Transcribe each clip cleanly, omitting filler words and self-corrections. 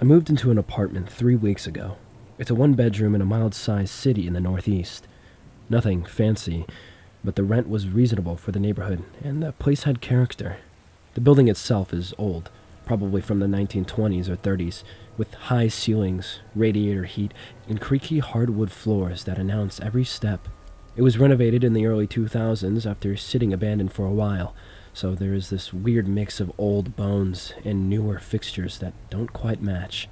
I moved into an apartment 3 weeks ago. It's a one-bedroom in a mild-sized city in the Northeast. Nothing fancy, but the rent was reasonable for the neighborhood, and the place had character. The building itself is old, probably from the 1920s or 30s, with high ceilings, radiator heat, and creaky hardwood floors that announce every step. It was renovated in the early 2000s after sitting abandoned for a while, so there is this weird mix of old bones and newer fixtures that don't quite match.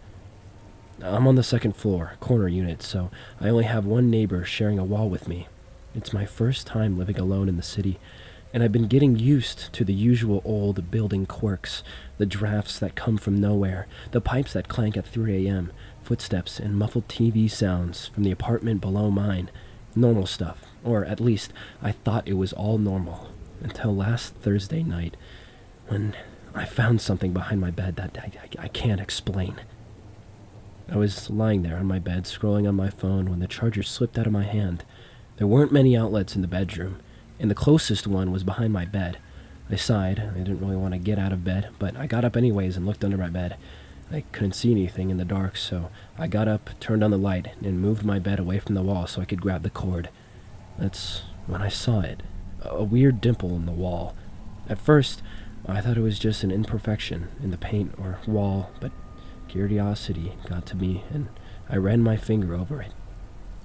I'm on the second floor, corner unit, so I only have one neighbor sharing a wall with me. It's my first time living alone in the city, and I've been getting used to the usual old building quirks, the drafts that come from nowhere, the pipes that clank at 3 a.m., footsteps and muffled TV sounds from the apartment below mine. Normal stuff, or at least I thought it was all normal, until last Thursday night, when I found something behind my bed that I can't explain. I was lying there on my bed, scrolling on my phone, when the charger slipped out of my hand. There weren't many outlets in the bedroom, and the closest one was behind my bed. I sighed. I didn't really want to get out of bed, but I got up anyways and looked under my bed. I couldn't see anything in the dark, so I got up, turned on the light, and moved my bed away from the wall so I could grab the cord. That's when I saw it. A weird dimple in the wall. At first, I thought it was just an imperfection in the paint or wall, but curiosity got to me, and I ran my finger over it.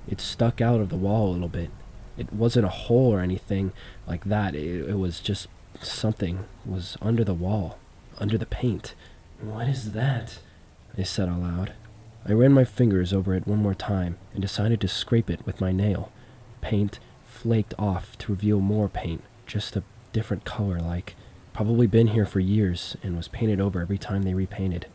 It stuck out of the wall a little bit. It wasn't a hole or anything like that. It was just something was under the wall, under the paint. "What is that?" I said aloud. I ran my fingers over it one more time and decided to scrape it with my nail. Paint flaked off to reveal more paint, just a different color, like probably been here for years and was painted over every time they repainted.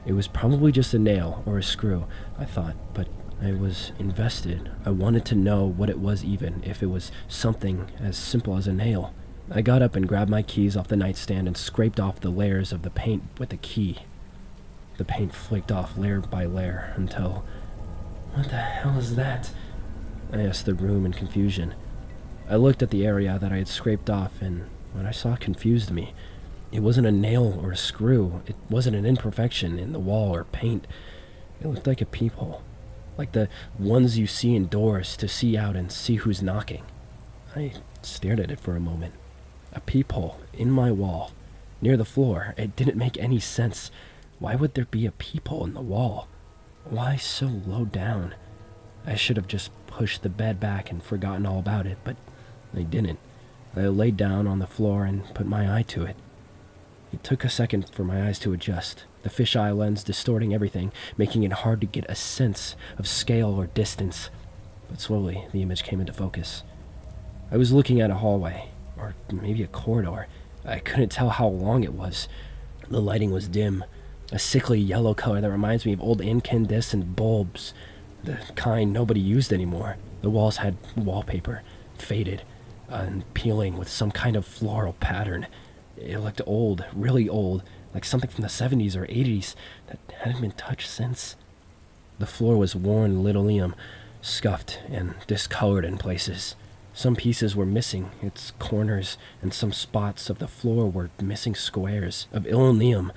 It was probably just a nail or a screw, I thought, but I was invested. I wanted to know what it was, even if it was something as simple as a nail. I got up and grabbed my keys off the nightstand and scraped off the layers of the paint with the key. The paint flaked off layer by layer until... "What the hell is that?" I asked the room in confusion. I looked at the area that I had scraped off, and what I saw confused me. It wasn't a nail or a screw. It wasn't an imperfection in the wall or paint. It looked like a peephole, like the ones you see in doors to see out and see who's knocking. I stared at it for a moment. A peephole in my wall, near the floor. It didn't make any sense. Why would there be a peephole in the wall? Why so low down? I should have just pushed the bed back and forgotten all about it, but I didn't. I laid down on the floor and put my eye to it. It took a second for my eyes to adjust, the fisheye lens distorting everything, making it hard to get a sense of scale or distance. But slowly, the image came into focus. I was looking at a hallway, or maybe a corridor. I couldn't tell how long it was. The lighting was dim, a sickly yellow color that reminds me of old incandescent bulbs, the kind nobody used anymore. The walls had wallpaper, faded, and peeling with some kind of floral pattern. It looked old, really old, like something from the 70s or 80s that hadn't been touched since. The floor was worn linoleum, scuffed and discolored in places. Some pieces were missing its corners, and some spots of the floor were missing squares of linoleum.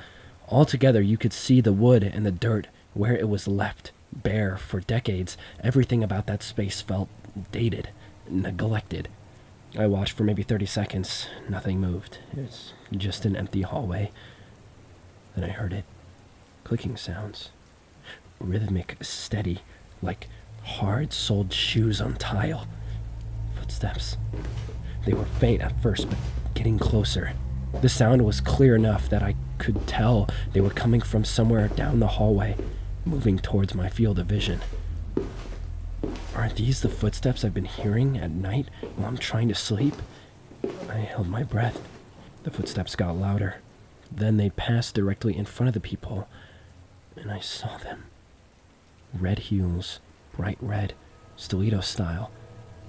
Altogether, you could see the wood and the dirt where it was left, bare for decades. Everything about that space felt dated, neglected. I watched for maybe 30 seconds. Nothing moved. It was just an empty hallway. Then I heard it. Clicking sounds. Rhythmic, steady, like hard-soled shoes on tile. Footsteps. They were faint at first, but getting closer. The sound was clear enough that I could tell they were coming from somewhere down the hallway, moving towards my field of vision. Are these the footsteps I've been hearing at night while I'm trying to sleep? I held my breath. The footsteps got louder. Then they passed directly in front of the peephole, and I saw them. Red heels, bright red, stiletto style.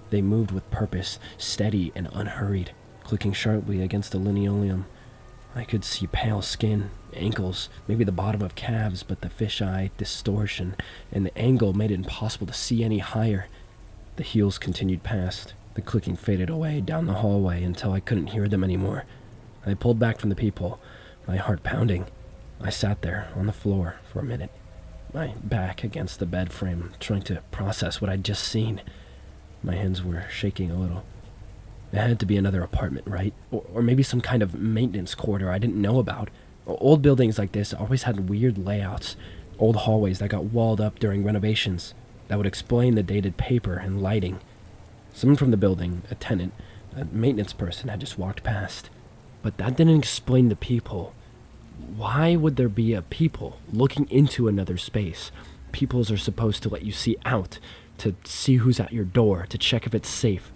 They moved with purpose, steady and unhurried, clicking sharply against the linoleum. I could see pale skin, ankles, maybe the bottom of calves, but the fisheye distortion and the angle made it impossible to see any higher. The heels continued past. The clicking faded away down the hallway until I couldn't hear them anymore. I pulled back from the peephole, my heart pounding. I sat there on the floor for a minute, my back against the bed frame, trying to process what I'd just seen. My hands were shaking a little. It had to be another apartment, right? Or maybe some kind of maintenance corridor I didn't know about. Old buildings like this always had weird layouts, old hallways that got walled up during renovations. That would explain the dated paper and lighting. Someone from the building, a tenant, a maintenance person, had just walked past. But that didn't explain the peephole. Why would there be a peephole looking into another space? Peepholes are supposed to let you see out, to see who's at your door, to check if it's safe.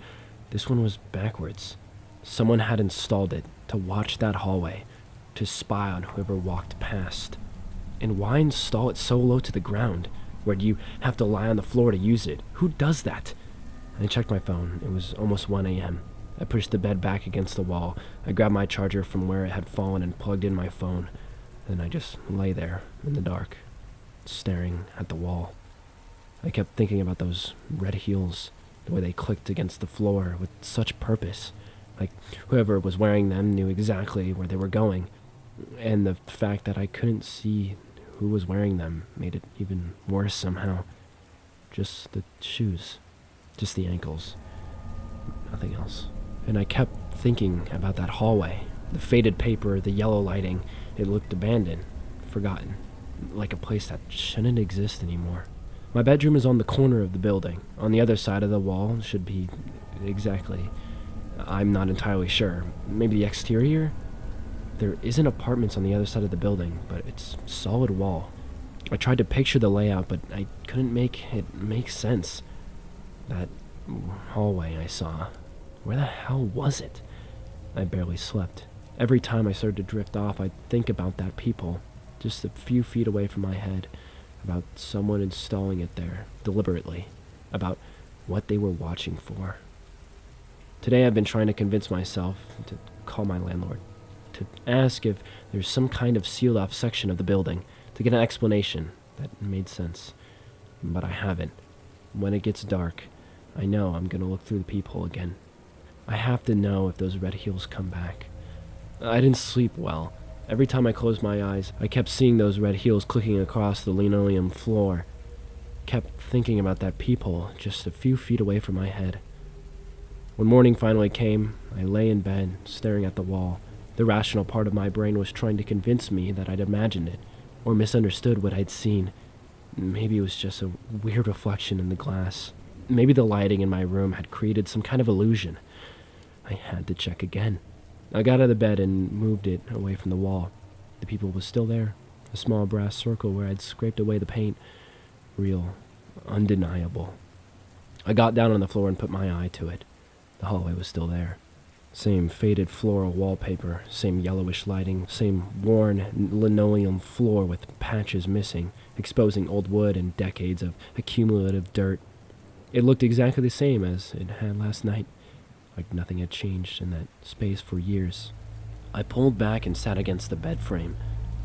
This one was backwards. Someone had installed it to watch that hallway, to spy on whoever walked past. And why install it so low to the ground? Where do you have to lie on the floor to use it? Who does that? I checked my phone. It was almost 1 a.m. I pushed the bed back against the wall. I grabbed my charger from where it had fallen and plugged in my phone. Then I just lay there in the dark, staring at the wall. I kept thinking about those red heels, the way they clicked against the floor with such purpose. Like whoever was wearing them knew exactly where they were going. And the fact that I couldn't see who was wearing them made it even worse somehow. Just the shoes. Just the ankles. Nothing else. And I kept thinking about that hallway. The faded paper, the yellow lighting. It looked abandoned, forgotten. Like a place that shouldn't exist anymore. My bedroom is on the corner of the building. On the other side of the wall should be exactly... I'm not entirely sure. Maybe the exterior? There isn't apartments on the other side of the building, but it's solid wall. I tried to picture the layout, but I couldn't make it make sense. That hallway I saw, where the hell was it? I barely slept. Every time I started to drift off, I'd think about that peephole, just a few feet away from my head, about someone installing it there, deliberately, about what they were watching for. Today I've been trying to convince myself to call my landlord, to ask if there's some kind of sealed-off section of the building, to get an explanation that made sense. But I haven't. When it gets dark, I know I'm going to look through the peephole again. I have to know if those red heels come back. I didn't sleep well. Every time I closed my eyes, I kept seeing those red heels clicking across the linoleum floor. Kept thinking about that peephole just a few feet away from my head. When morning finally came, I lay in bed, staring at the wall. The rational part of my brain was trying to convince me that I'd imagined it, or misunderstood what I'd seen. Maybe it was just a weird reflection in the glass. Maybe the lighting in my room had created some kind of illusion. I had to check again. I got out of the bed and moved it away from the wall. The peephole was still there, a small brass circle where I'd scraped away the paint. Real, undeniable. I got down on the floor and put my eye to it. The hallway was still there. Same faded floral wallpaper, same yellowish lighting, same worn linoleum floor with patches missing, exposing old wood and decades of accumulative dirt. It looked exactly the same as it had last night, like nothing had changed in that space for years. I pulled back and sat against the bed frame,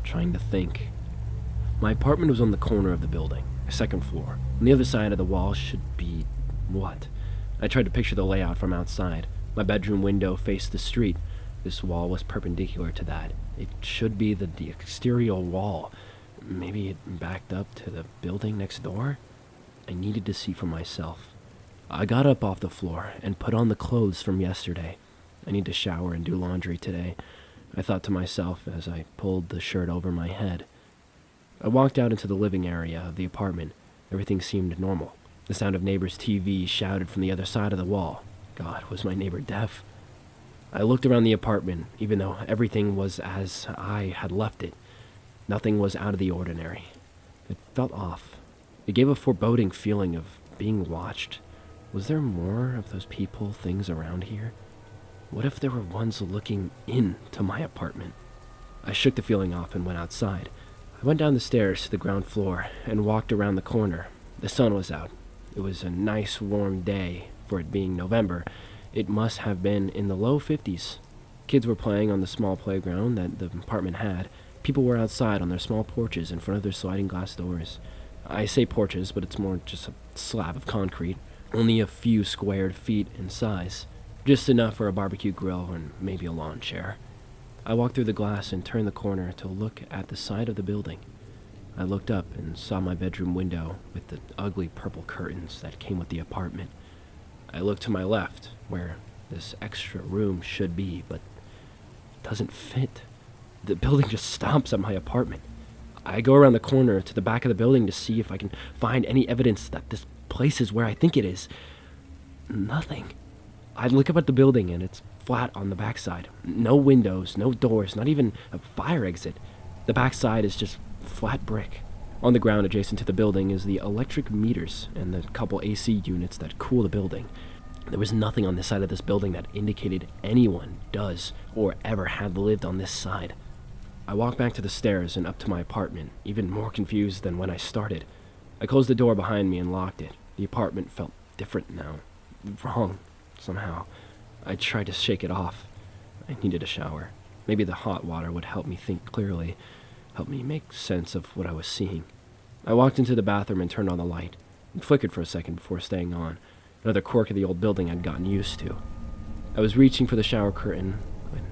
trying to think. My apartment was on the corner of the building, second floor. On the other side of the wall should be... what? I tried to picture the layout from outside. My bedroom window faced the street. This wall was perpendicular to that. It should be the exterior wall. Maybe it backed up to the building next door? I needed to see for myself. I got up off the floor and put on the clothes from yesterday. I need to shower and do laundry today, I thought to myself as I pulled the shirt over my head. I walked out into the living area of the apartment. Everything seemed normal. The sound of neighbor's TV shouted from the other side of the wall. God, was my neighbor deaf? I looked around the apartment, even though everything was as I had left it. Nothing was out of the ordinary. It felt off. It gave a foreboding feeling of being watched. Was there more of those peephole things around here? What if there were ones looking into my apartment? I shook the feeling off and went outside. I went down the stairs to the ground floor and walked around the corner. The sun was out. It was a nice warm day. For it being November, it must have been in the low 50s. Kids were playing on the small playground that the apartment had. People were outside on their small porches in front of their sliding glass doors. I say porches, but it's more just a slab of concrete, only a few squared feet in size, just enough for a barbecue grill and maybe a lawn chair. I walked through the glass and turned the corner to look at the side of the building. I looked up and saw my bedroom window with the ugly purple curtains that came with the apartment. I looked to my left, where this extra room should be, but it doesn't fit. The building just stops at my apartment. I go around the corner to the back of the building to see if I can find any evidence that this place is where I think it is. Nothing. I look up at the building and it's flat on the backside. No windows, no doors, not even a fire exit. The backside is just flat brick. On the ground adjacent to the building is the electric meters and the couple AC units that cool the building. There was nothing on this side of this building that indicated anyone does or ever had lived on this side. I walked back to the stairs and up to my apartment, even more confused than when I started. I closed the door behind me and locked it. The apartment felt different now. Wrong, somehow. I tried to shake it off. I needed a shower. Maybe the hot water would help me think clearly, help me make sense of what I was seeing. I walked into the bathroom and turned on the light. It flickered for a second before staying on, another quirk of the old building I'd gotten used to. I was reaching for the shower curtain when...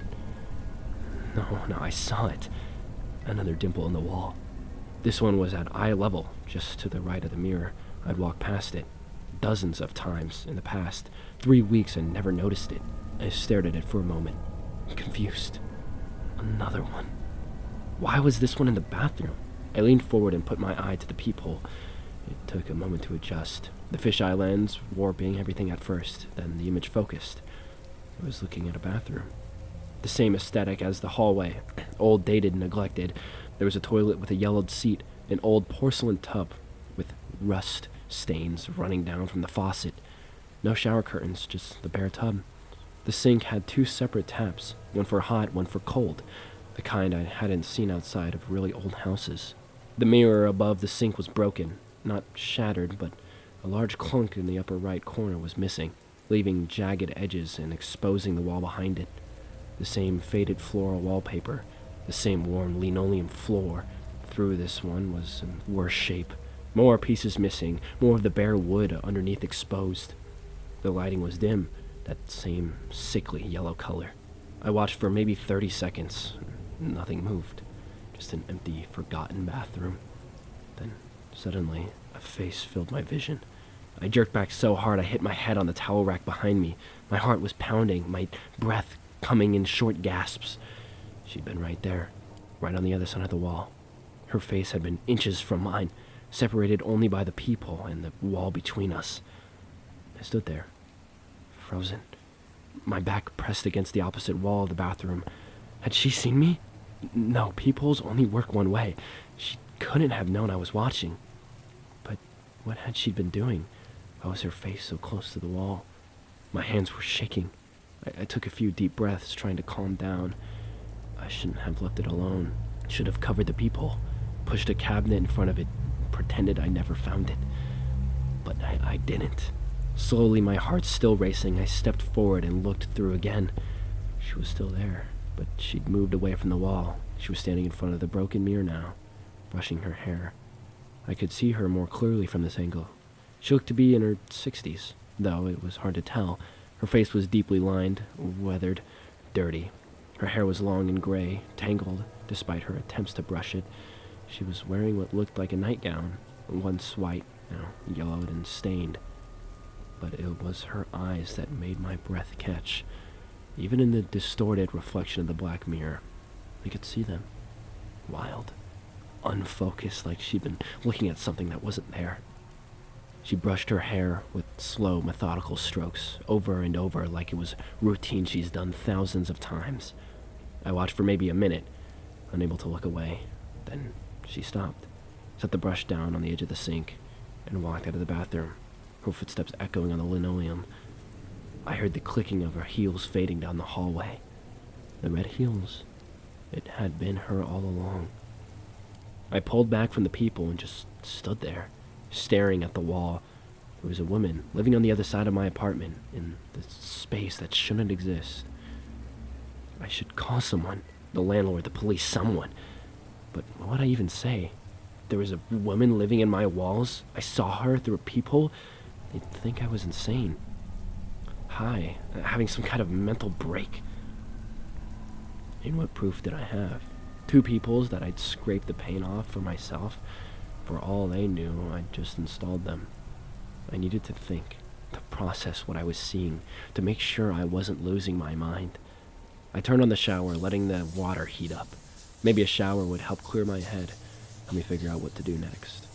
No, I saw it. Another dimple in the wall. This one was at eye level, just to the right of the mirror. I'd walked past it dozens of times in the past 3 weeks and never noticed it. I stared at it for a moment, confused. Another one. Why was this one in the bathroom? I leaned forward and put my eye to the peephole. It took a moment to adjust. The fisheye lens warping everything at first, then the image focused. I was looking at a bathroom. The same aesthetic as the hallway, old, dated, neglected. There was a toilet with a yellowed seat, an old porcelain tub with rust stains running down from the faucet. No shower curtains, just the bare tub. The sink had 2 separate taps, one for hot, one for cold, the kind I hadn't seen outside of really old houses. The mirror above the sink was broken, not shattered, but a large clunk in the upper right corner was missing, leaving jagged edges and exposing the wall behind it. The same faded floral wallpaper, the same worn linoleum floor. Through this one was in worse shape. More pieces missing, more of the bare wood underneath exposed. The lighting was dim, that same sickly yellow color. I watched for maybe 30 seconds. Nothing moved. Just an empty, forgotten bathroom. Then, suddenly, a face filled my vision. I jerked back so hard I hit my head on the towel rack behind me. My heart was pounding, my breath coming in short gasps. She'd been right there, right on the other side of the wall. Her face had been inches from mine, separated only by the peephole and the wall between us. I stood there, frozen, my back pressed against the opposite wall of the bathroom. Had she seen me? No, peepholes only work one way. She couldn't have known I was watching. But what had she been doing? Why was her face so close to the wall? My hands were shaking. I took a few deep breaths, trying to calm down. I shouldn't have left it alone. Should have covered the peephole, pushed a cabinet in front of it, pretended I never found it. But I didn't. Slowly, my heart still racing, I stepped forward and looked through again. She was still there, but she'd moved away from the wall. She was standing in front of the broken mirror now, brushing her hair. I could see her more clearly from this angle. She looked to be in her 60s, though it was hard to tell. Her face was deeply lined, weathered, dirty. Her hair was long and gray, tangled, despite her attempts to brush it. She was wearing what looked like a nightgown, once white, now yellowed and stained. But it was her eyes that made my breath catch. Even in the distorted reflection of the black mirror, I could see them. Wild, unfocused, like she'd been looking at something that wasn't there. She brushed her hair with slow, methodical strokes, over and over, like it was routine she's done thousands of times. I watched for maybe a minute, unable to look away. Then she stopped, set the brush down on the edge of the sink, and walked out of the bathroom, her footsteps echoing on the linoleum. I heard the clicking of her heels fading down the hallway. The red heels. It had been her all along. I pulled back from the people and just stood there, staring at the wall. There was a woman living on the other side of my apartment, in the space that shouldn't exist. I should call someone, the landlord, the police, someone. But what would I even say? There was a woman living in my walls. I saw her through a peephole. They'd think I was insane. High, having some kind of mental break. And what proof did I have? 2 peoples that I'd scraped the paint off for myself. For all they knew, I'd just installed them. I needed to think, to process what I was seeing, to make sure I wasn't losing my mind. I turned on the shower, letting the water heat up. Maybe a shower would help clear my head, help me figure out what to do next.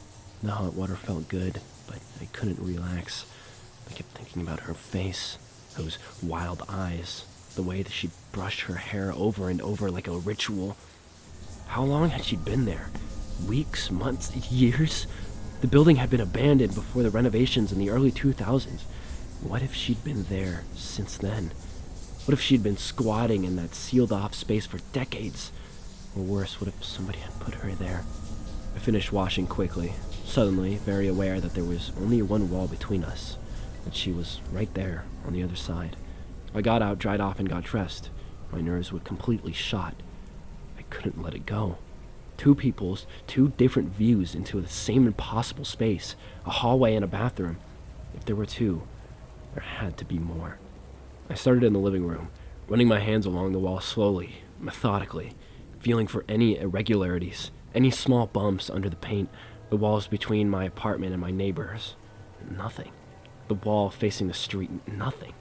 The hot water felt good, but I couldn't relax. I kept thinking about her face, those wild eyes, the way that she brushed her hair over and over like a ritual. How long had she been there? Weeks, months, years? The building had been abandoned before the renovations in the early 2000s. What if she'd been there since then? What if she'd been squatting in that sealed-off space for decades? Or worse, what if somebody had put her there? I finished washing quickly, suddenly very aware that there was only one wall between us, that she was right there on the other side. I got out, dried off, and got dressed. My nerves were completely shot. I couldn't let it go. 2 peoples, 2 different views into the same impossible space, a hallway and a bathroom. If there were 2, there had to be more. I started in the living room, running my hands along the wall slowly, methodically, feeling for any irregularities, any small bumps under the paint, the walls between my apartment and my neighbors. Nothing. The wall facing the street, nothing.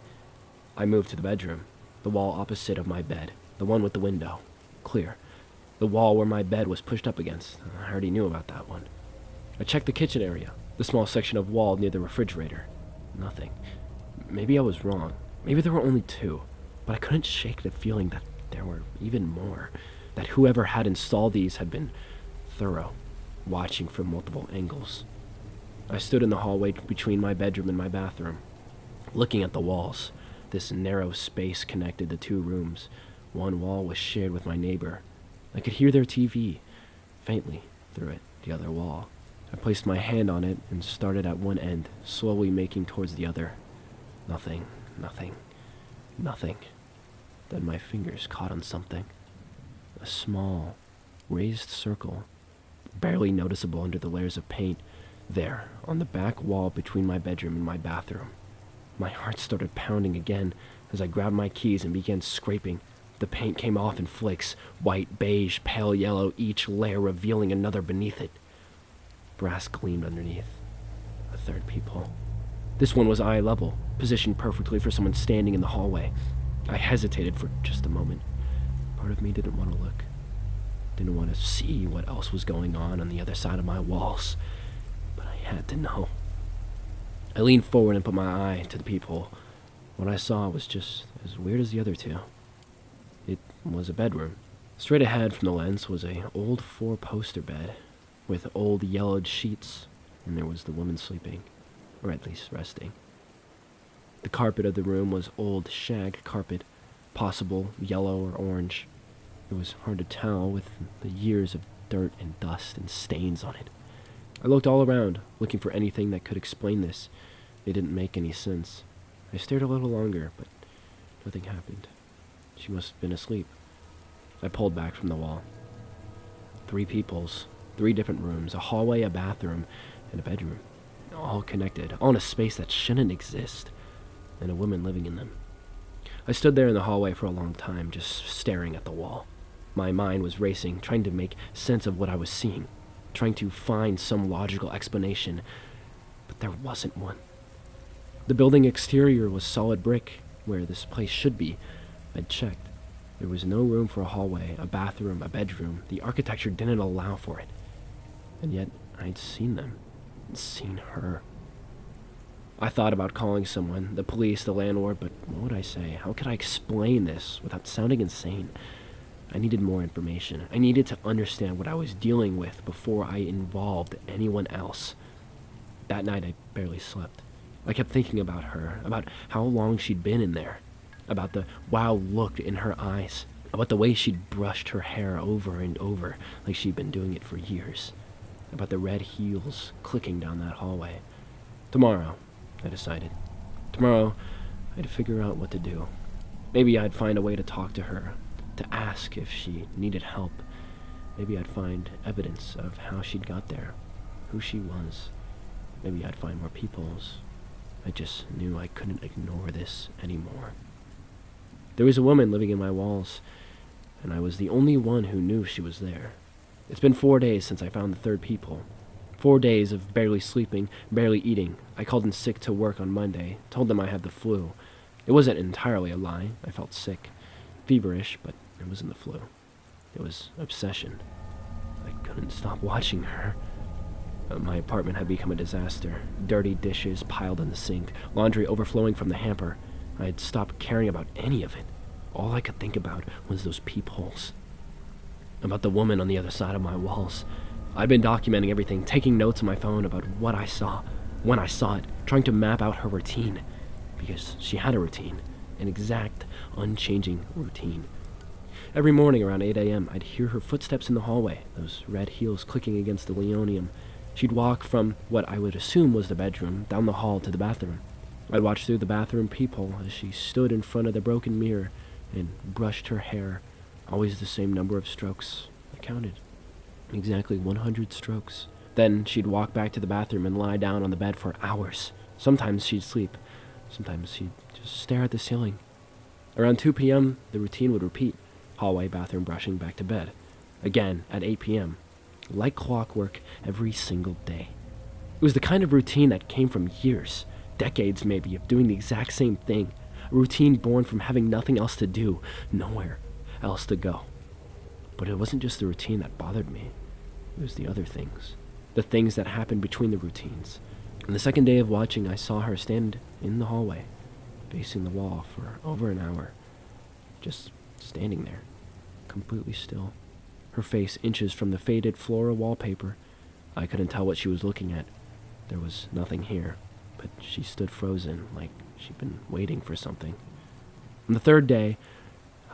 I moved to the bedroom, the wall opposite of my bed, the one with the window. Clear. The wall where my bed was pushed up against. I already knew about that one. I checked the kitchen area, the small section of wall near the refrigerator. Nothing. Maybe I was wrong. Maybe there were only 2, but I couldn't shake the feeling that there were even more, that whoever had installed these had been thorough, watching from multiple angles. I stood in the hallway between my bedroom and my bathroom, looking at the walls. This narrow space connected the 2 rooms. One wall was shared with my neighbor. I could hear their TV, faintly, through it, the other wall. I placed my hand on it and started at one end, slowly making towards the other. Nothing, nothing, nothing. Then my fingers caught on something. A small, raised circle, barely noticeable under the layers of paint, there, on the back wall between my bedroom and my bathroom. My heart started pounding again as I grabbed my keys and began scraping. The paint came off in flakes, white, beige, pale yellow, each layer revealing another beneath it. Brass gleamed underneath. A 3rd peephole. This one was eye level, positioned perfectly for someone standing in the hallway. I hesitated for just a moment. Part of me didn't want to look. Didn't want to see what else was going on the other side of my walls. But I had to know. I leaned forward and put my eye to the peephole. What I saw was just as weird as the other 2. It was a bedroom. Straight ahead from the lens was an old 4-poster bed with old yellowed sheets, and there was the woman sleeping, or at least resting. The carpet of the room was old shag carpet, possible yellow or orange. It was hard to tell with the years of dirt and dust and stains on it. I looked all around, looking for anything that could explain this. It didn't make any sense. I stared a little longer, but nothing happened. She must have been asleep. I pulled back from the wall. 3 peoples, 3 different rooms, a hallway, a bathroom, and a bedroom. All connected, all in a space that shouldn't exist, and a woman living in them. I stood there in the hallway for a long time, just staring at the wall. My mind was racing, trying to make sense of what I was seeing, trying to find some logical explanation, but there wasn't one. The building exterior was solid brick, where this place should be. I'd checked. There was no room for a hallway, a bathroom, a bedroom. The architecture didn't allow for it. And yet, I'd seen them. Seen her. I thought about calling someone, the police, the landlord, but what would I say? How could I explain this without sounding insane? I needed more information. I needed to understand what I was dealing with before I involved anyone else. That night, I barely slept. I kept thinking about her, about how long she'd been in there, about the wild look in her eyes, about the way she'd brushed her hair over and over like she'd been doing it for years, about the red heels clicking down that hallway. Tomorrow, I decided. Tomorrow, I'd figure out what to do. Maybe I'd find a way to talk to her, to ask if she needed help. Maybe I'd find evidence of how she'd got there, who she was. Maybe I'd find more peoples. I just knew I couldn't ignore this anymore. There was a woman living in my walls. and I was the only one who knew she was there. It's been 4 days since I found the third peephole. 4 days of barely sleeping, barely eating. I called in sick to work on Monday, told them I had the flu. It wasn't entirely a lie. I felt sick, feverish, but it wasn't the flu. It was obsession. I couldn't stop watching her. My apartment had become a disaster. Dirty dishes piled in the sink, laundry overflowing from the hamper. I had stopped caring about any of it. All I could think about was those peepholes. About the woman on the other side of my walls. I'd been documenting everything, taking notes on my phone about what I saw, when I saw it, trying to map out her routine. Because she had a routine, an exact, unchanging routine. Every morning around 8 a.m., I'd hear her footsteps in the hallway, those red heels clicking against the linoleum. She'd walk from what I would assume was the bedroom, down the hall to the bathroom. I'd watch through the bathroom peephole as she stood in front of the broken mirror and brushed her hair. Always the same number of strokes. I counted. Exactly 100 strokes. Then she'd walk back to the bathroom and lie down on the bed for hours. Sometimes she'd sleep. Sometimes she'd just stare at the ceiling. Around 2 p.m., the routine would repeat. Hallway, bathroom, brushing, back to bed. Again at 8 p.m. Like clockwork every single day. It was the kind of routine that came from years, decades maybe, of doing the exact same thing. A routine born from having nothing else to do, nowhere else to go. But it wasn't just the routine that bothered me. It was the other things. The things that happened between the routines. On the second day of watching, I saw her stand in the hallway, facing the wall for over an hour. Just standing there, completely still. Her face inches from the faded floral wallpaper. I couldn't tell what she was looking at. There was nothing here, but she stood frozen, like she'd been waiting for something. On the third day,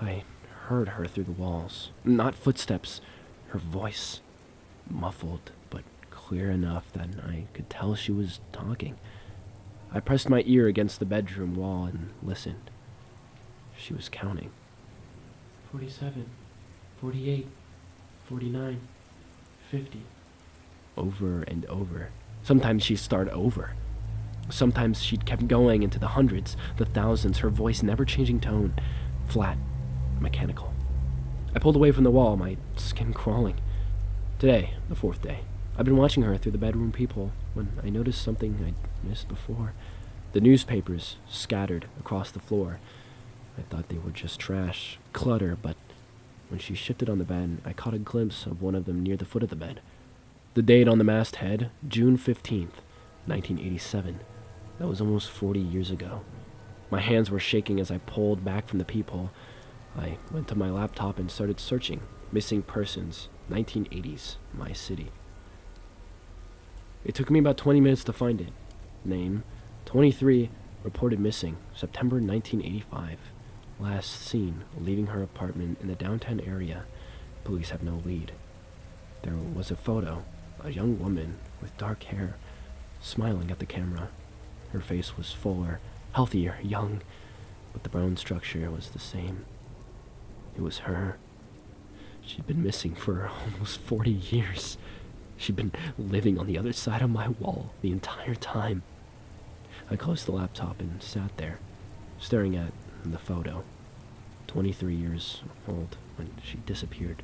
I heard her through the walls. Not footsteps, her voice. Muffled, but clear enough that I could tell she was talking. I pressed my ear against the bedroom wall and listened. She was counting. 47, 48, 49, 50. Over and over. Sometimes she'd start over. Sometimes she'd kept going into the hundreds, the thousands, her voice never changing tone. Flat, mechanical. I pulled away from the wall, my skin crawling. Today, the fourth day, I've been watching her through the bedroom peephole when I noticed something I'd missed before. The newspapers scattered across the floor. I thought they were just trash, clutter, but when she shifted on the bed, I caught a glimpse of one of them near the foot of the bed. The date on the masthead, June 15th, 1987. That was almost 40 years ago. My hands were shaking as I pulled back from the peephole. I went to my laptop and started searching. Missing persons, 1980s, my city. It took me about 20 minutes to find it. Name, 23, reported missing, September 1985. Last seen leaving her apartment in the downtown area. Police have no lead. There was a photo, a young woman with dark hair, smiling at the camera. Her face was fuller, healthier, young, but the bone structure was the same. It was her. She'd been missing for almost 40 years. She'd been living on the other side of my wall the entire time. I closed the laptop and sat there, staring at the photo. 23 years old when she disappeared.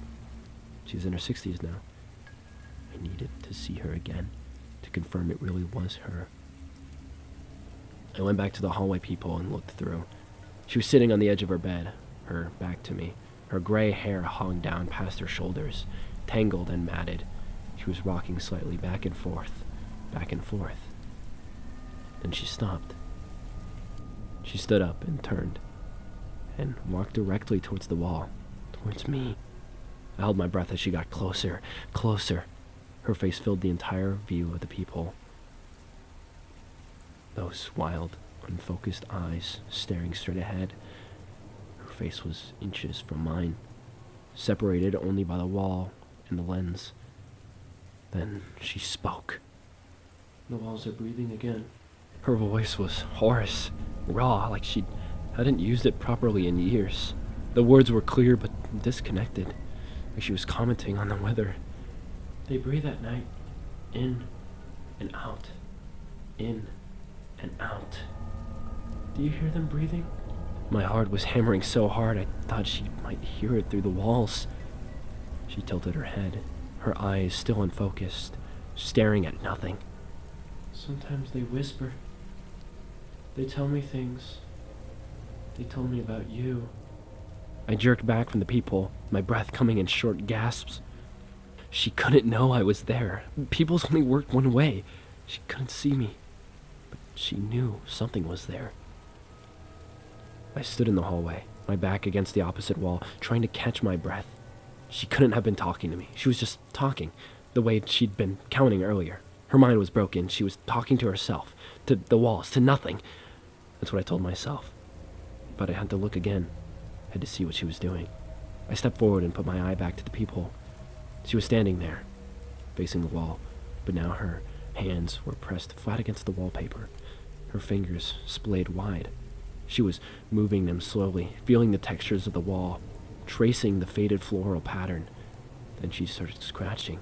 She's in her 60s now. I needed to see her again, to confirm it really was her. I went back to the hallway peephole and looked through. She was sitting on the edge of her bed, her back to me. Her gray hair hung down past her shoulders, tangled and matted. She was rocking slightly back and forth, back and forth. Then she stopped. She stood up and turned, and walked directly towards the wall, towards me. I held my breath as she got closer, closer. Her face filled the entire view of the peephole. Those wild, unfocused eyes staring straight ahead. Her face was inches from mine, separated only by the wall and the lens. Then she spoke. The walls are breathing again. Her voice was hoarse, raw, like she hadn't used it properly in years. The words were clear but disconnected, like she was commenting on the weather. They breathe at night, in and out, in and out. Do you hear them breathing? My heart was hammering so hard I thought she might hear it through the walls. She tilted her head, her eyes still unfocused, staring at nothing. Sometimes they whisper. They tell me things. They told me about you. I jerked back from the peephole, my breath coming in short gasps. She couldn't know I was there. People's only worked one way. She couldn't see me, but she knew something was there. I stood in the hallway, my back against the opposite wall, trying to catch my breath. She couldn't have been talking to me. She was just talking, the way she'd been counting earlier. Her mind was broken. She was talking to herself, to the walls, to nothing. That's what I told myself. But I had to look again. I had to see what she was doing. I stepped forward and put my eye back to the peephole. She was standing there, facing the wall, but now her hands were pressed flat against the wallpaper, her fingers splayed wide. She was moving them slowly, feeling the textures of the wall, tracing the faded floral pattern. Then she started scratching.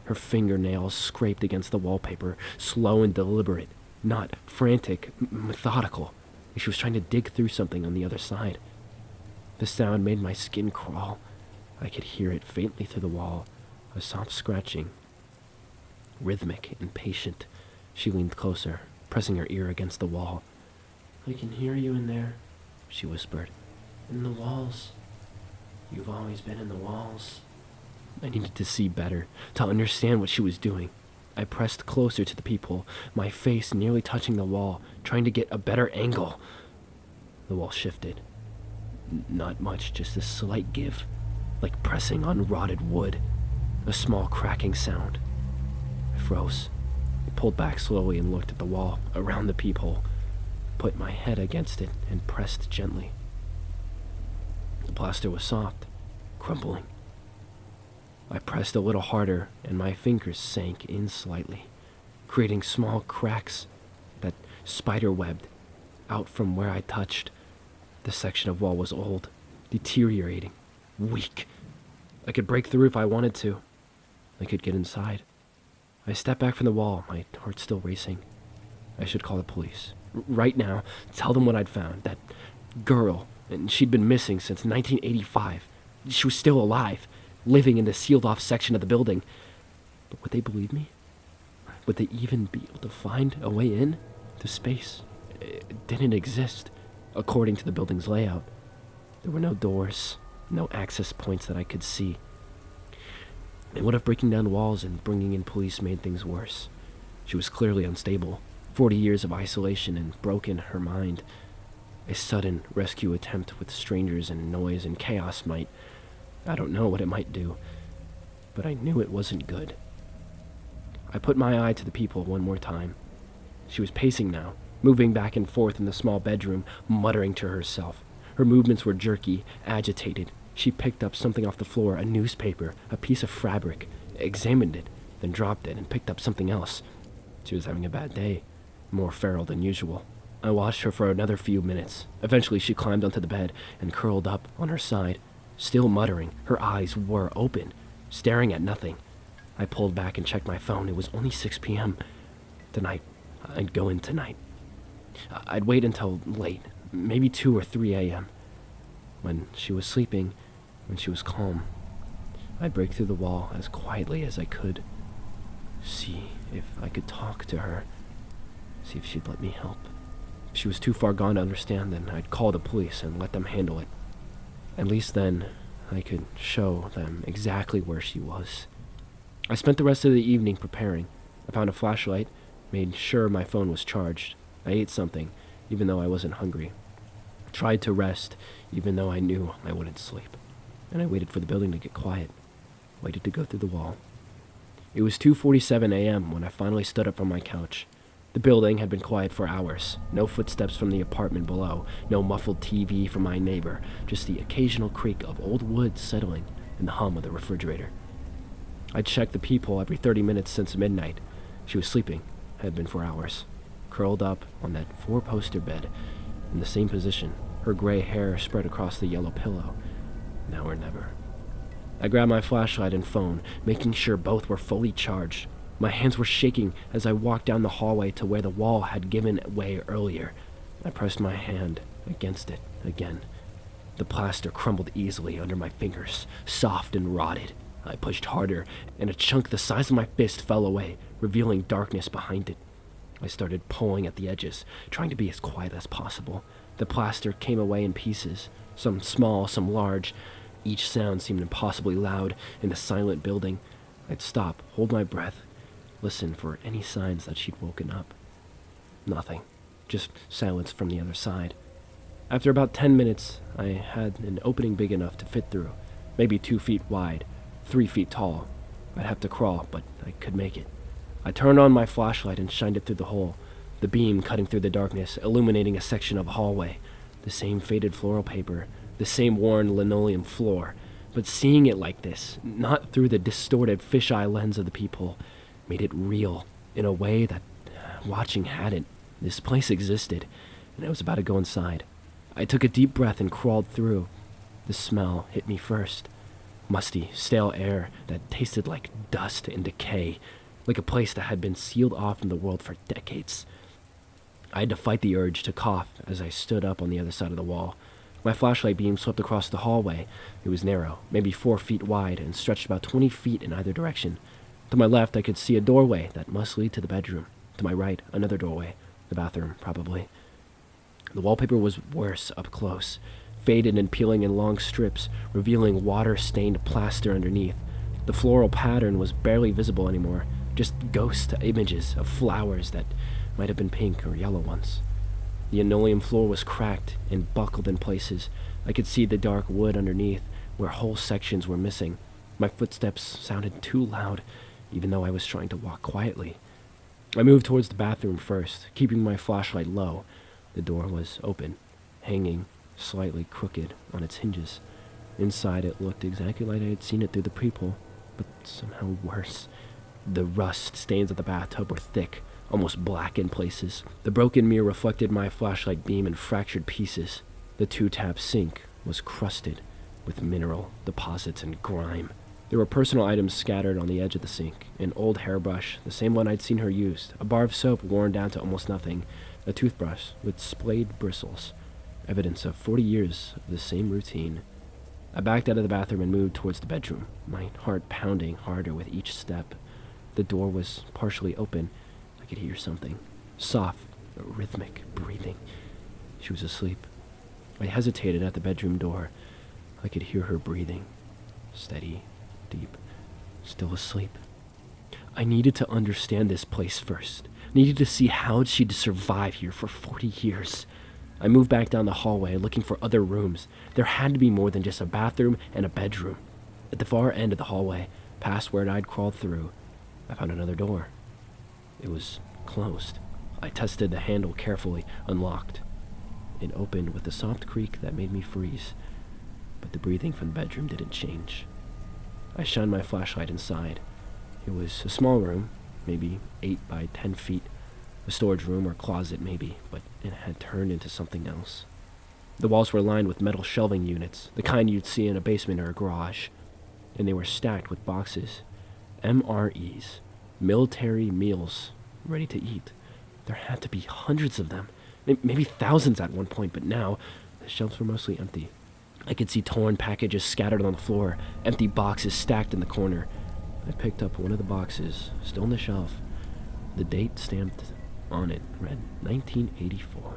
Her fingernails scraped against the wallpaper, slow and deliberate, not frantic, methodical. She was trying to dig through something on the other side. The sound made my skin crawl. I could hear it faintly through the wall, a soft scratching, rhythmic and patient. She leaned closer, pressing her ear against the wall. I can hear you in there, she whispered. In the walls. You've always been in the walls. I needed to see better, to understand what she was doing. I pressed closer to the peephole, my face nearly touching the wall, trying to get a better angle. The wall shifted. Not much, just a slight give, like pressing on rotted wood. A small cracking sound. I froze. I pulled back slowly and looked at the wall around the peephole, put my head against it and pressed gently. The plaster was soft, crumbling. I pressed a little harder and my fingers sank in slightly, creating small cracks that spider-webbed out from where I touched. The section of wall was old, deteriorating, weak. I could break through if I wanted to. I could get inside. I stepped back from the wall, my heart still racing. I should call the police. Right now, tell them what I'd found. That girl, and she'd been missing since 1985. She was still alive, living in the sealed-off section of the building. But would they believe me? Would they even be able to find a way in? The space didn't exist, according to the building's layout. There were no doors, no access points that I could see. And what if breaking down walls and bringing in police made things worse? She was clearly unstable. 40 years of isolation and broken her mind. A sudden rescue attempt with strangers and noise and chaos might... I don't know what it might do, but I knew it wasn't good. I put my eye to the peephole one more time. She was pacing now, moving back and forth in the small bedroom, muttering to herself. Her movements were jerky, agitated. She picked up something off the floor, a newspaper, a piece of fabric, examined it, then dropped it and picked up something else. She was having a bad day, more feral than usual. I watched her for another few minutes. Eventually she climbed onto the bed and curled up on her side, still muttering. Her eyes were open, staring at nothing. I pulled back and checked my phone. It was only 6 p.m. Tonight, I'd go in tonight. I'd wait until late, maybe 2 or 3 a.m. When she was sleeping, when she was calm, I'd break through the wall as quietly as I could. See if I could talk to her. See if she'd let me help. If she was too far gone to understand, then I'd call the police and let them handle it. At least then, I could show them exactly where she was. I spent the rest of the evening preparing. I found a flashlight, made sure my phone was charged. I ate something, even though I wasn't hungry. Tried to rest, even though I knew I wouldn't sleep. And I waited for the building to get quiet. Waited to go through the wall. It was 2:47 a.m. when I finally stood up from my couch. The building had been quiet for hours. No footsteps from the apartment below, no muffled TV from my neighbor, just the occasional creak of old wood settling and the hum of the refrigerator. I'd checked the peephole every 30 minutes since midnight. She was sleeping, had been for hours, curled up on that 4-poster bed, in the same position, her gray hair spread across the yellow pillow. Now or never. I grabbed my flashlight and phone, making sure both were fully charged. My hands were shaking as I walked down the hallway to where the wall had given way earlier. I pressed my hand against it again. The plaster crumbled easily under my fingers, soft and rotted. I pushed harder, and a chunk the size of my fist fell away, revealing darkness behind it. I started pulling at the edges, trying to be as quiet as possible. The plaster came away in pieces, some small, some large. Each sound seemed impossibly loud in the silent building. I'd stop, hold my breath, listen for any signs that she'd woken up. Nothing, just silence from the other side. After about 10 minutes, I had an opening big enough to fit through, maybe 2 feet wide, 3 feet tall. I'd have to crawl, but I could make it. I turned on my flashlight and shined it through the hole, the beam cutting through the darkness, illuminating a section of hallway. The same faded floral paper, the same worn linoleum floor. But seeing it like this, not through the distorted fisheye lens of the peephole, made it real in a way that watching hadn't. This place existed, and I was about to go inside. I took a deep breath and crawled through. The smell hit me first. Musty, stale air that tasted like dust and decay, like a place that had been sealed off from the world for decades. I had to fight the urge to cough as I stood up on the other side of the wall. My flashlight beam swept across the hallway. It was narrow, maybe 4 feet wide, and stretched about 20 feet in either direction. To my left, I could see a doorway that must lead to the bedroom. To my right, another doorway. The bathroom, probably. The wallpaper was worse up close, faded and peeling in long strips, revealing water-stained plaster underneath. The floral pattern was barely visible anymore, just ghost images of flowers that might have been pink or yellow once. The linoleum floor was cracked and buckled in places. I could see the dark wood underneath, where whole sections were missing. My footsteps sounded too loud, even though I was trying to walk quietly. I moved towards the bathroom first, keeping my flashlight low. The door was open, hanging slightly crooked on its hinges. Inside it looked exactly like I had seen it through the peephole, but somehow worse. The rust stains of the bathtub were thick, almost black in places. The broken mirror reflected my flashlight beam in fractured pieces. The 2-tap sink was crusted with mineral deposits and grime. There were personal items scattered on the edge of the sink. An old hairbrush, the same one I'd seen her use. A bar of soap worn down to almost nothing. A toothbrush with splayed bristles. Evidence of 40 years of the same routine. I backed out of the bathroom and moved towards the bedroom, my heart pounding harder with each step. The door was partially open. I could hear something. Soft, rhythmic breathing. She was asleep. I hesitated at the bedroom door. I could hear her breathing. Steady, deep, still asleep. I needed to understand this place first. Needed to see how she'd survive here for 40 years. I moved back down the hallway, looking for other rooms. There had to be more than just a bathroom and a bedroom. At the far end of the hallway, past where I'd crawled through, I found another door. It was closed. I tested the handle carefully, unlocked. It opened with a soft creak that made me freeze, but the breathing from the bedroom didn't change. I shined my flashlight inside. It was a small room, maybe 8 by 10 feet, a storage room or closet maybe, but it had turned into something else. The walls were lined with metal shelving units, the kind you'd see in a basement or a garage, and they were stacked with boxes. MREs, military meals, ready to eat. There had to be hundreds of them, maybe thousands at one point, but now the shelves were mostly empty. I could see torn packages scattered on the floor, empty boxes stacked in the corner. I picked up one of the boxes, still on the shelf. The date stamped on it read 1984.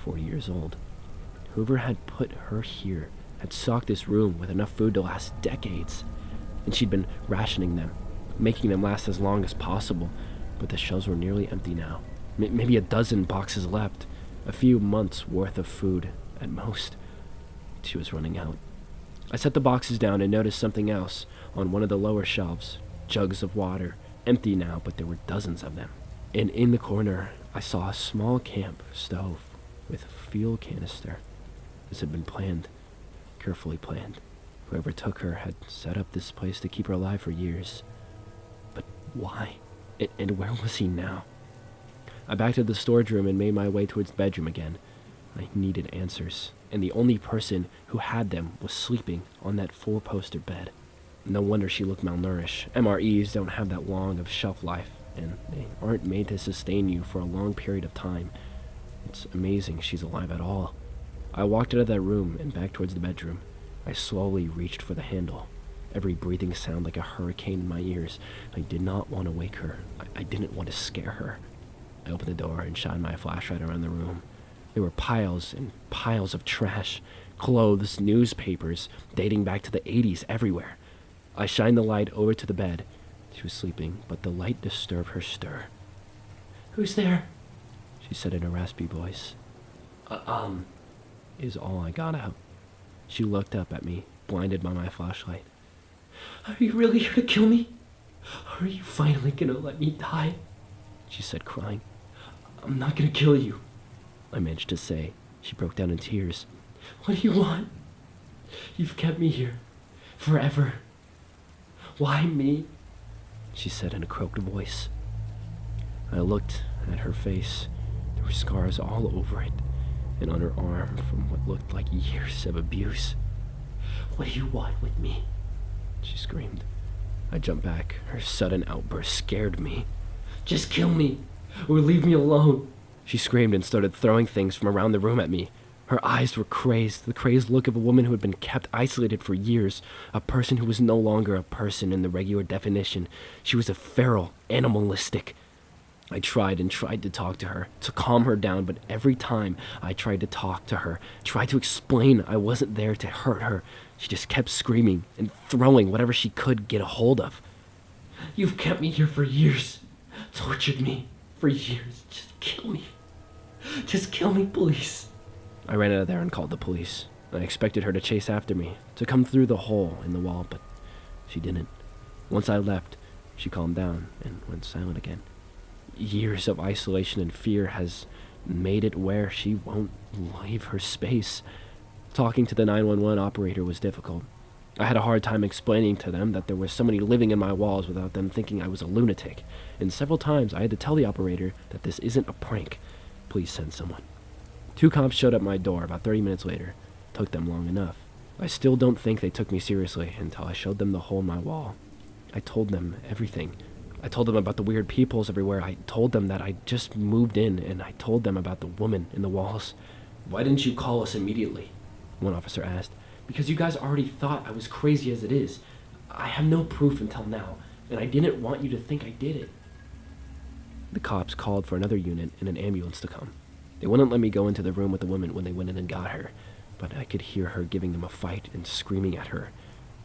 40 years old. Whoever had put her here had stocked this room with enough food to last decades, and she'd been rationing them, making them last as long as possible, but the shelves were nearly empty now. Maybe a dozen boxes left, a few months' worth of food at most. She was running out. I set the boxes down and noticed something else on one of the lower shelves. Jugs of water, empty now, but there were dozens of them. And in the corner, I saw a small camp stove with a fuel canister. This had been planned, carefully planned. Whoever took her had set up this place to keep her alive for years. But why? And where was he now? I backed to the storage room and made my way towards the bedroom again. I needed answers, and the only person who had them was sleeping on that 4-poster bed. No wonder she looked malnourished. MREs don't have that long of shelf life, and they aren't made to sustain you for a long period of time. It's amazing she's alive at all. I walked out of that room and back towards the bedroom. I slowly reached for the handle, every breathing sound like a hurricane in my ears. I did not want to wake her. I didn't want to scare her. I opened the door and shined my flashlight around the room. There were piles and piles of trash, clothes, newspapers, dating back to the 80s everywhere. I shined the light over to the bed. She was sleeping, but the light disturbed her stir. "Who's there?" she said in a raspy voice. Is all I got out. She looked up at me, blinded by my flashlight. "Are you really here to kill me? Are you finally gonna let me die?" she said, crying. "I'm not gonna kill you," I managed to say. She broke down in tears. "What do you want? You've kept me here forever. Why me?" she said in a croaked voice. I looked at her face. There were scars all over it, and on her arm from what looked like years of abuse. "What do you want with me?" she screamed. I jumped back. Her sudden outburst scared me. "Just kill me, or leave me alone," she screamed and started throwing things from around the room at me. Her eyes were crazed, the crazed look of a woman who had been kept isolated for years, a person who was no longer a person in the regular definition. She was a feral, animalistic. I tried to talk to her, to calm her down, but every time I tried to talk to her, tried to explain I wasn't there to hurt her, she just kept screaming and throwing whatever she could get a hold of. "You've kept me here for years, tortured me for years. Just kill me. Just kill me, please." I ran out of there and called the police. I expected her to chase after me, to come through the hole in the wall, but she didn't. Once I left, she calmed down and went silent again. Years of isolation and fear has made it where she won't leave her space. Talking to the 911 operator was difficult. I had a hard time explaining to them that there was somebody living in my walls without them thinking I was a lunatic. And several times I had to tell the operator that this isn't a prank. Please send someone. 2 cops showed up at my door about 30 minutes later. Took them long enough. I still don't think they took me seriously until I showed them the hole in my wall. I told them everything. I told them about the weird peepholes everywhere. I told them that I just moved in, and I told them about the woman in the walls. "Why didn't you call us immediately?" one officer asked. "Because you guys already thought I was crazy as it is. I have no proof until now, and I didn't want you to think I did it." The cops called for another unit and an ambulance to come. They wouldn't let me go into the room with the woman when they went in and got her, but I could hear her giving them a fight and screaming at her.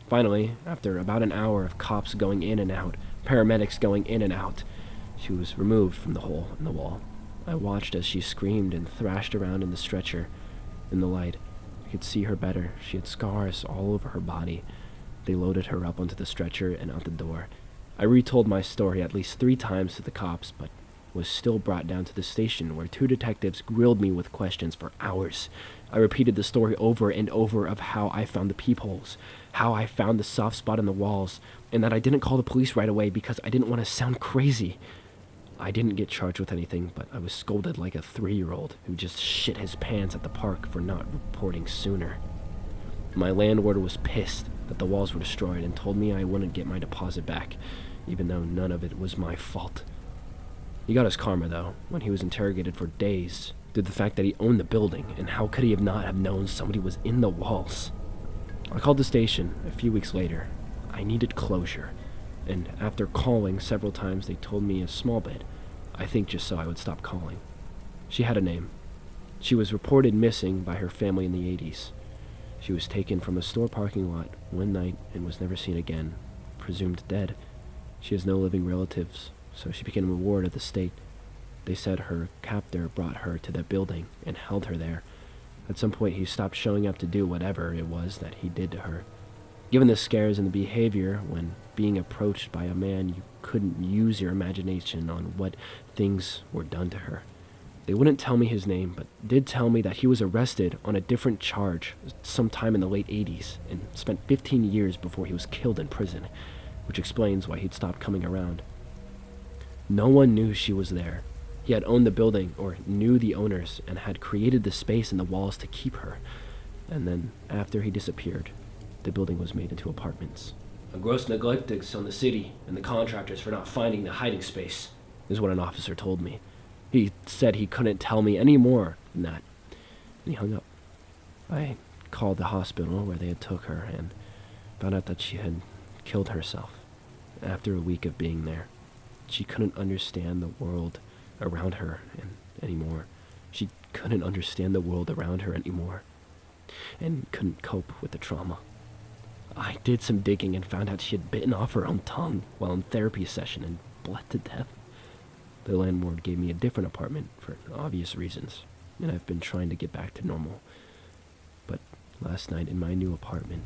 Finally, after about an hour of cops going in and out, paramedics going in and out, she was removed from the hole in the wall. I watched as she screamed and thrashed around in the stretcher. In the light, I could see her better. She had scars all over her body. They loaded her up onto the stretcher and out the door. I retold my story at least 3 times to the cops, but was still brought down to the station where 2 detectives grilled me with questions for hours. I repeated the story over and over of how I found the peepholes, how I found the soft spot in the walls, and that I didn't call the police right away because I didn't want to sound crazy. I didn't get charged with anything, but I was scolded like a 3-year-old who just shit his pants at the park for not reporting sooner. My landlord was pissed that the walls were destroyed and told me I wouldn't get my deposit back, even though none of it was my fault. He got his karma, though, when he was interrogated for days due to the fact that he owned the building, and how could he have not have known somebody was in the walls? I called the station a few weeks later. I needed closure, and after calling several times, they told me a small bit, I think just so I would stop calling. She had a name. She was reported missing by her family in the 80s. She was taken from a store parking lot one night and was never seen again, presumed dead. She has no living relatives, so she became a ward of the state. They said her captor brought her to that building and held her there. At some point, he stopped showing up to do whatever it was that he did to her. Given the scares and the behavior, when being approached by a man, you couldn't use your imagination on what things were done to her. They wouldn't tell me his name, but did tell me that he was arrested on a different charge sometime in the late 80s and spent 15 years before he was killed in prison, which explains why he'd stopped coming around. No one knew she was there. He had owned the building, or knew the owners, and had created the space in the walls to keep her. And then, after he disappeared, the building was made into apartments. "A gross neglect on the city and the contractors for not finding the hiding space," is what an officer told me. He said he couldn't tell me any more than that, and he hung up. I called the hospital where they had took her and found out that she had killed herself after a week of being there. She couldn't understand the world around her anymore. She couldn't understand the world around her anymore and couldn't cope with the trauma. I did some digging and found out she had bitten off her own tongue while in therapy session and bled to death. The landlord gave me a different apartment for obvious reasons, and I've been trying to get back to normal. But last night in my new apartment,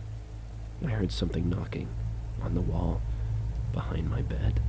I heard something knocking on the wall behind my bed.